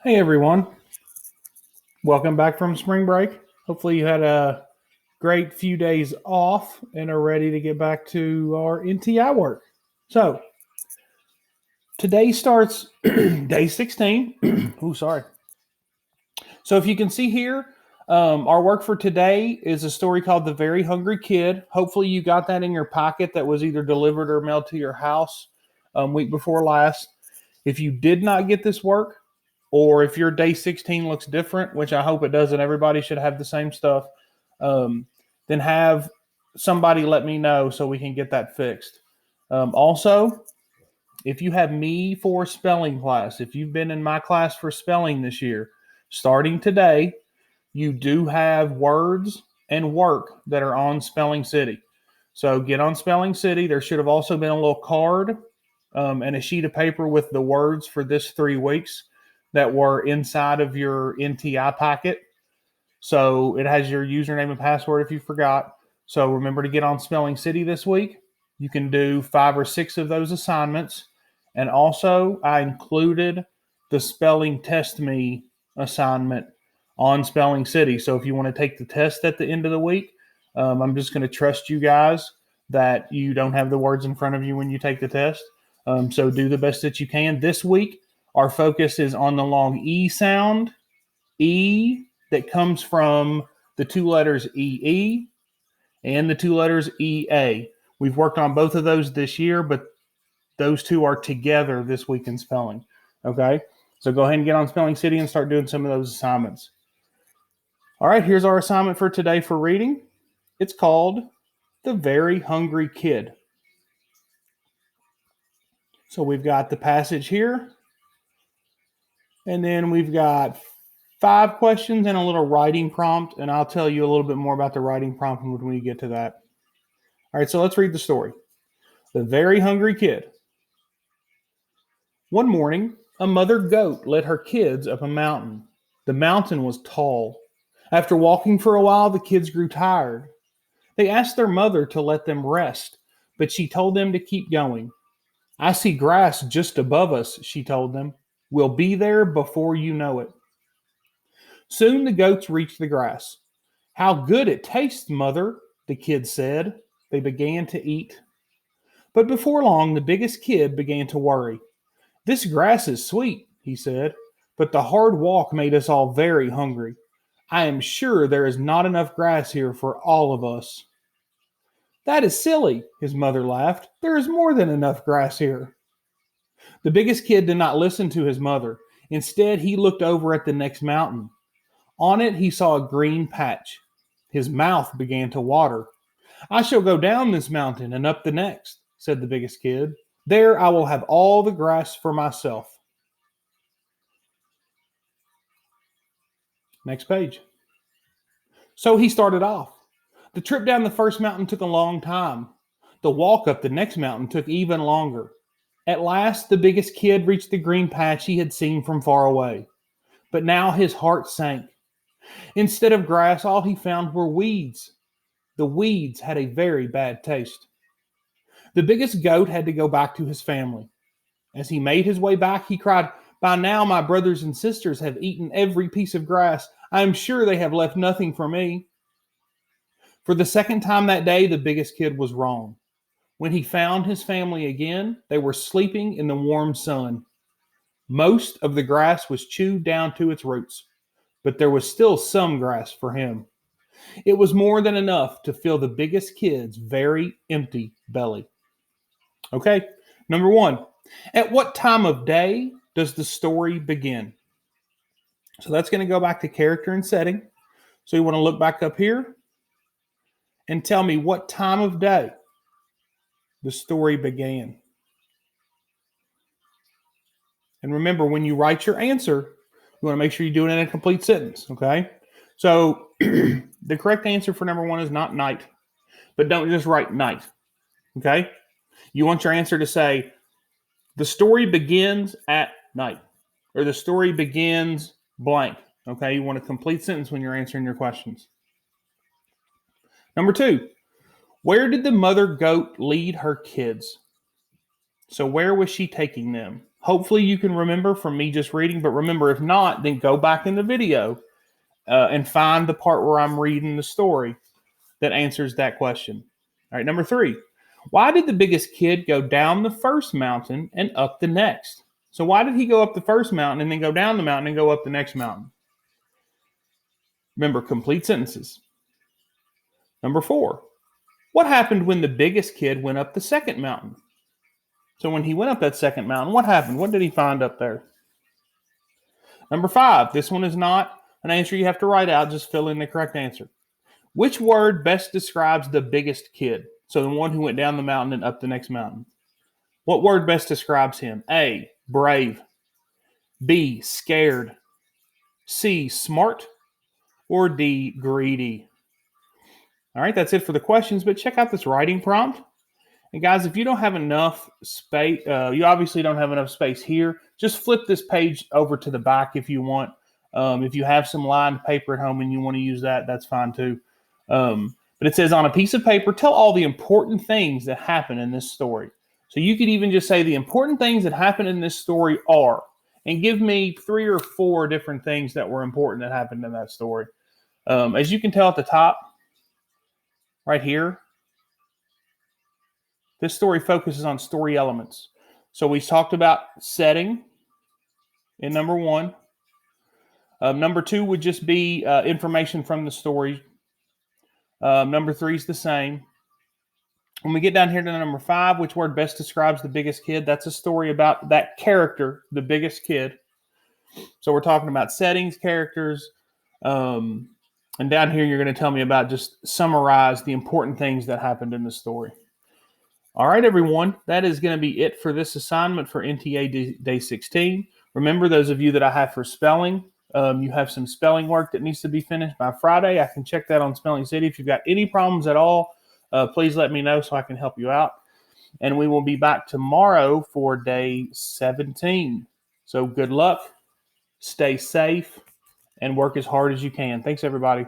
Hey everyone, welcome back from spring break. Hopefully, you had a great few days off and are ready to get back to our NTI work. So, today starts day 16. Oh, sorry. So, if you can see here, our work for today is a story called The Very Hungry Kid. Hopefully, you got that in your pocket that was either delivered or mailed to your house week before last. If you did not get this work, or if your day 16 looks different, which I hope it does, and everybody should have the same stuff, um, then have somebody let me know so we can get that fixed. Also, if you have me for spelling class, if you've been in my class for spelling this year, starting today, you do have words and work that are on Spelling City. So get on Spelling City. There should have also been a little card and a sheet of paper with the words for this 3 weeks that were inside of your NTI packet. So it has your username and password if you forgot. So remember to get on Spelling City this week. You can do 5 or 6 of those assignments. And also, I included the Spelling Test Me assignment on Spelling City. So if you want to take the test at the end of the week, I'm just going to trust you guys that you don't have the words in front of you when you take the test. So do the best that you can. This week, our focus is on the long E sound, E that comes from the 2 letters EE and the 2 letters EA. We've worked on both of those this year, but those two are together this week in spelling. Okay? So go ahead and get on Spelling City and start doing some of those assignments. All right, here's our assignment for today for reading. It's called The Very Hungry Kid. So we've got the passage here, and then we've got 5 questions and a little writing prompt, and I'll tell you a little bit more about the writing prompt when we get to that. All right, so let's read the story. The Very Hungry Kid. One morning, a mother goat led her kids up a mountain. The mountain was tall. After walking for a while, the kids grew tired. They asked their mother to let them rest, but she told them to keep going. I see grass just above us, she told them. We'll be there before you know it. Soon the goats reached the grass. How good it tastes, mother, the kids said. They began to eat. But before long, the biggest kid began to worry. This grass is sweet, he said, but the hard walk made us all very hungry. I am sure there is not enough grass here for all of us. That is silly, his mother laughed. There is more than enough grass here. The biggest kid did not listen to his mother. Instead, he looked over at the next mountain. On it, he saw a green patch. His mouth began to water. I shall go down this mountain and up the next, said the biggest kid. There I will have all the grass for myself. Next page. So he started off. The trip down the first mountain took a long time. The walk up the next mountain took even longer. At last, the biggest kid reached the green patch he had seen from far away. But now his heart sank. Instead of grass, all he found were weeds. The weeds had a very bad taste. The biggest goat had to go back to his family. As he made his way back, he cried, By now my brothers and sisters have eaten every piece of grass. I am sure they have left nothing for me. For the second time that day, the biggest kid was wrong. When he found his family again, they were sleeping in the warm sun. Most of the grass was chewed down to its roots, but there was still some grass for him. It was more than enough to fill the biggest kid's very empty belly. Okay, number 1. At what time of day does the story begin? So that's going to go back to character and setting. So you want to look back up here and tell me what time of day the story began. And remember, when you write your answer, you want to make sure you do it in a complete sentence, okay? So the correct answer for number 1 is not night, but don't just write night, okay? You want your answer to say, the story begins at night, or the story begins blank, okay? You want a complete sentence when you're answering your questions. Number 2, where did the mother goat lead her kids? So where was she taking them? Hopefully you can remember from me just reading, but remember, if not, then go back in the video and find the part where I'm reading the story that answers that question. All right, number 3. Why did the biggest kid go down the first mountain and up the next? So why did he go up the first mountain and then go down the mountain and go up the next mountain? Remember, complete sentences. Number 4. What happened when the biggest kid went up the second mountain? So when he went up that second mountain, what happened? What did he find up there? Number 5. This one is not an answer you have to write out. Just fill in the correct answer. Which word best describes the biggest kid? So the one who went down the mountain and up the next mountain. What word best describes him? A, brave. B, scared. C, smart. Or D, greedy. All right, that's it for the questions, but check out this writing prompt. And guys, if you don't have enough space, you obviously don't have enough space here, just flip this page over to the back if you want. If you have some lined paper at home and you want to use that, that's fine too. But it says on a piece of paper, tell all the important things that happen in this story. So you could even just say the important things that happen in this story are, and give me 3 or 4 different things that were important that happened in that story. As you can tell at the top, right here, this story focuses on story elements. So we talked about setting in number 1. Number 2 would just be information from the story. Number 3 is the same. When we get down here to number 5, which word best describes the biggest kid? That's a story about that character, the biggest kid. So we're talking about settings, characters, and down here you're going to tell me about, just summarize the important things that happened in the story. All right, everyone, that is going to be it for this assignment for NTA Day 16. Remember, those of you that I have for spelling, you have some spelling work that needs to be finished by Friday. I can check that on Spelling City. If you've got any problems at all, please let me know so I can help you out. And we will be back tomorrow for Day 17. So good luck, stay safe, and work as hard as you can. Thanks, everybody.